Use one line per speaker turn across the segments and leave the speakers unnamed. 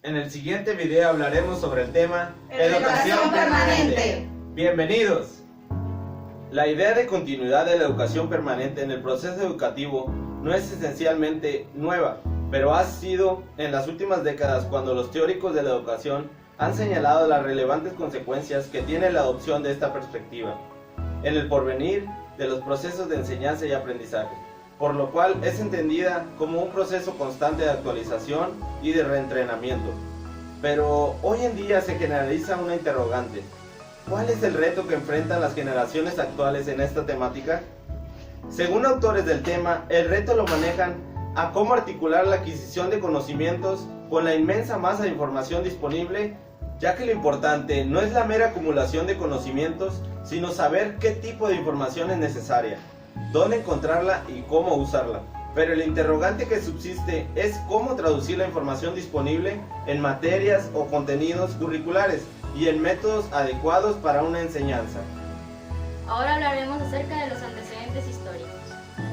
En el siguiente video hablaremos sobre el tema
Educación permanente.
Bienvenidos. La idea de continuidad de la educación permanente en el proceso educativo no es esencialmente nueva, pero ha sido en las últimas décadas cuando los teóricos de la educación han señalado las relevantes consecuencias que tiene la adopción de esta perspectiva en el porvenir de los procesos de enseñanza y aprendizaje, por lo cual es entendida como un proceso constante de actualización y de reentrenamiento. Pero hoy en día se generaliza una interrogante: ¿cuál es el reto que enfrentan las generaciones actuales en esta temática? Según autores del tema, el reto lo manejan a cómo articular la adquisición de conocimientos con la inmensa masa de información disponible, ya que lo importante no es la mera acumulación de conocimientos, sino saber qué tipo de información es necesaria, dónde encontrarla y cómo usarla. Pero el interrogante que subsiste es cómo traducir la información disponible en materias o contenidos curriculares y en métodos adecuados para una enseñanza.
Ahora hablaremos acerca de los antecedentes históricos.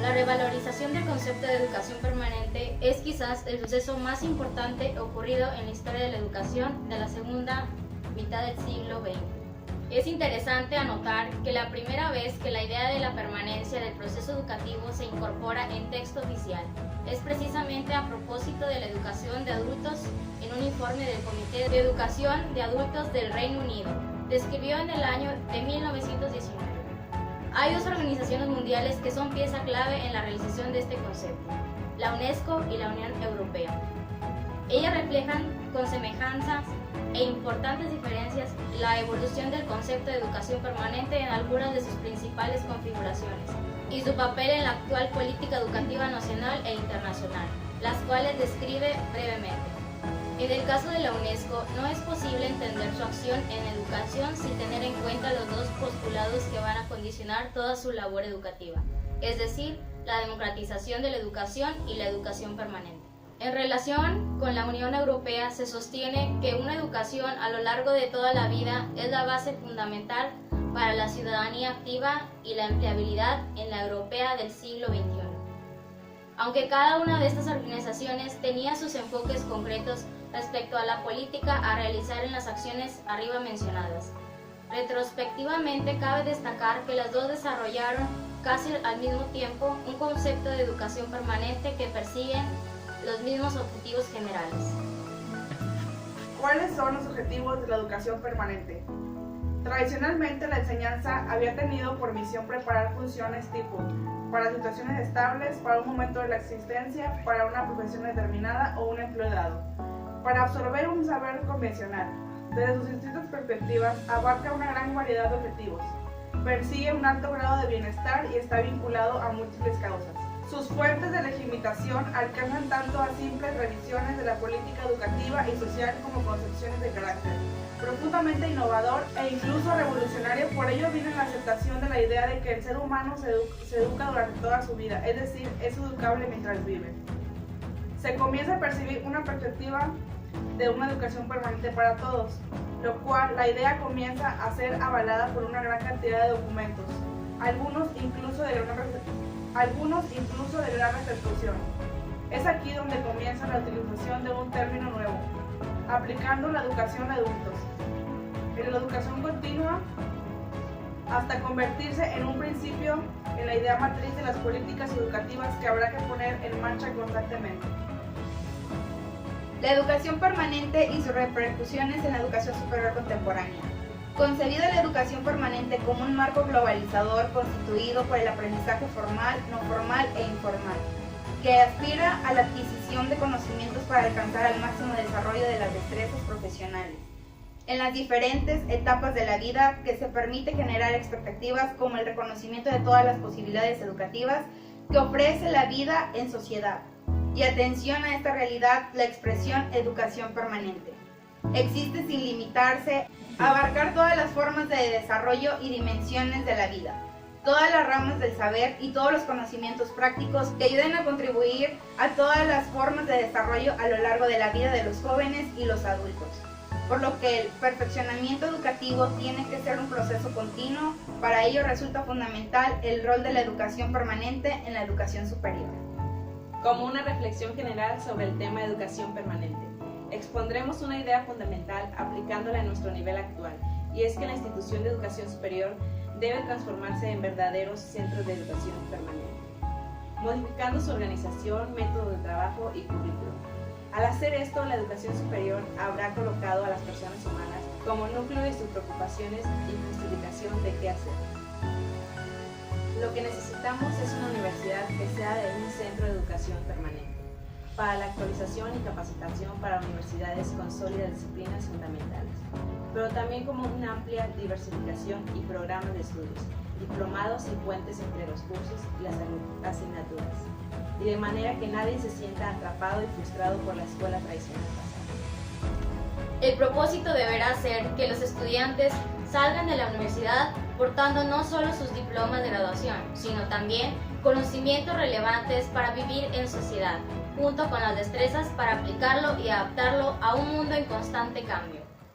La revalorización del concepto de educación permanente es quizás el suceso más importante ocurrido en la historia de la educación de la segunda mitad del siglo XX. Es interesante anotar que la primera vez que la idea de la permanencia del proceso educativo se incorpora en texto oficial es precisamente a propósito de la educación de adultos en un informe del Comité de Educación de Adultos del Reino Unido, describió en el año de 1919. Hay dos organizaciones mundiales que son pieza clave en la realización de este concepto: la UNESCO y la Unión Europea. Ellas reflejan con semejanzas e importantes diferencias la evolución del concepto de educación permanente en algunas de sus principales configuraciones y su papel en la actual política educativa nacional e internacional, las cuales describe brevemente. En el caso de la UNESCO, no es posible entender su acción en educación sin tener en cuenta los dos postulados que van a condicionar toda su labor educativa, es decir, la democratización de la educación y la educación permanente. En relación con la Unión Europea, se sostiene que una educación a lo largo de toda la vida es la base fundamental para la ciudadanía activa y la empleabilidad en la europea del siglo XXI. Aunque cada una de estas organizaciones tenía sus enfoques concretos respecto a la política a realizar en las acciones arriba mencionadas. Retrospectivamente, cabe destacar que las dos desarrollaron casi al mismo tiempo un concepto de educación permanente que persiguen los mismos objetivos generales.
¿Cuáles son los objetivos de la educación permanente? Tradicionalmente, la enseñanza había tenido por misión preparar funciones tipo para situaciones estables, para un momento de la existencia, para una profesión determinada o un empleo dado, para absorber un saber convencional. Desde sus distintas perspectivas, abarca una gran variedad de objetivos, persigue un alto grado de bienestar y está vinculado a múltiples causas. Sus fuentes de legitimación alcanzan tanto a simples revisiones de la política educativa y social como concepciones de carácter profundamente innovador e incluso revolucionario. Por ello viene la aceptación de la idea de que el ser humano se educa durante toda su vida, es decir, es educable mientras vive. Se comienza a percibir una perspectiva de una educación permanente para todos, lo cual la idea comienza a ser avalada por una gran cantidad de documentos, algunos incluso de gran repercusión. Es aquí donde comienza la utilización de un término nuevo, aplicando la educación a adultos, en la educación continua, hasta convertirse en un principio en la idea matriz de las políticas educativas que habrá que poner en marcha constantemente.
La educación permanente y sus repercusiones en la educación superior contemporánea. Concebida la educación permanente como un marco globalizador constituido por el aprendizaje formal, no formal e informal, que aspira a la adquisición de conocimientos para alcanzar al máximo desarrollo de las destrezas profesionales en las diferentes etapas de la vida, que se permite generar expectativas como el reconocimiento de todas las posibilidades educativas que ofrece la vida en sociedad, y atención a esta realidad la expresión educación permanente. Existe sin limitarse a abarcar todas las formas de desarrollo y dimensiones de la vida, todas las ramas del saber y todos los conocimientos prácticos que ayuden a contribuir a todas las formas de desarrollo a lo largo de la vida de los jóvenes y los adultos. Por lo que el perfeccionamiento educativo tiene que ser un proceso continuo. Para ello resulta fundamental el rol de la educación permanente en la educación superior.
Como una reflexión general sobre el tema de educación permanente, expondremos una idea fundamental aplicándola en nuestro nivel actual, y es que la institución de educación superior debe transformarse en verdaderos centros de educación permanente, modificando su organización, método de trabajo y currículum. Al hacer esto, la educación superior habrá colocado a las personas humanas como núcleo de sus preocupaciones y justificación de qué hacer. Lo que necesitamos es una universidad que sea de un centro de educación permanente, para la actualización y capacitación para universidades con sólidas disciplinas fundamentales, pero también como una amplia diversificación y programas de estudios, diplomados y puentes entre los cursos y las asignaturas, y de manera que nadie se sienta atrapado y frustrado por la escuela tradicional pasada.
El propósito deberá ser que los estudiantes salgan de la universidad portando no solo sus diplomas de graduación, sino también conocimientos relevantes para vivir en sociedad, junto con las destrezas para aplicarlo y adaptarlo a un mundo en constante cambio.